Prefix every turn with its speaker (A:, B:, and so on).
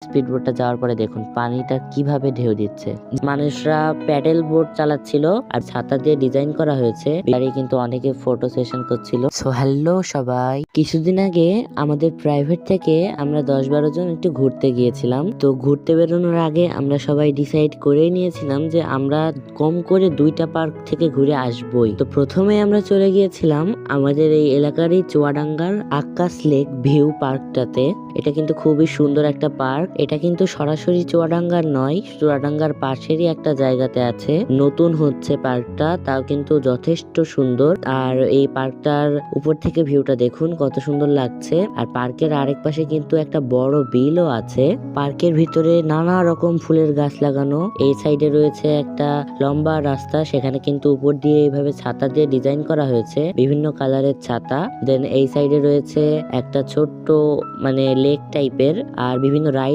A: Speed বোটটা যাওয়ার পরে দেখুন পানিটা কিভাবে ঢেউ দিচ্ছে। মানুষরা প্যাডেল বোট চালাচ্ছিল আর ছাতা দিয়ে ডিজাইন করা হয়েছে। এবারে কিন্তু অনেকে ফটো সেশন করছিল। সো হ্যালো সবাই, কিছুদিন আগে আমাদের প্রাইভেট থেকে আমরা 10-12 জন একটু ঘুরতে গিয়েছিলাম। তো ঘুরতে বেরোনোর আগে আমরা সবাই ডিসাইড করেই নিয়েছিলাম যে আমরা কম করে 2টা পার্ক থেকে ঘুরে আসবই। তো প্রথমে আমরা চলে গিয়েছিলাম আমাদের এই এলাকারই চুয়াডাঙ্গার আকাশ লেক ভিউ পার্কটাতে। এটা কিন্তু খুবই সুন্দর একটা পার্ক। এটা কিন্তু সরাসরি চুয়াডাঙ্গার নয়, চুয়াডাঙ্গার পাশেরই একটা জায়গাতে আছে। নতুন হচ্ছে পার্কটা, তাও কিন্তু যথেষ্ট সুন্দর। আর এই পার্কটার উপর থেকে ভিউটা দেখুন কত সুন্দর লাগছে। আর পার্কের আরেক পাশে কিন্তু একটা বড় বিলও আছে। পার্কের ভিতরে নানা রকম ফুলের গাছ লাগানো। এই সাইডে রয়েছে একটা লম্বা রাস্তা, সেখানে কিন্তু উপর দিয়ে এইভাবে ছাতা দিয়ে ডিজাইন করা হয়েছে, বিভিন্ন কালারের ছাতা। দেন এই সাইডে রয়েছে একটা ছোট্ট মানে লেক টাইপের, আর বিভিন্ন রাইড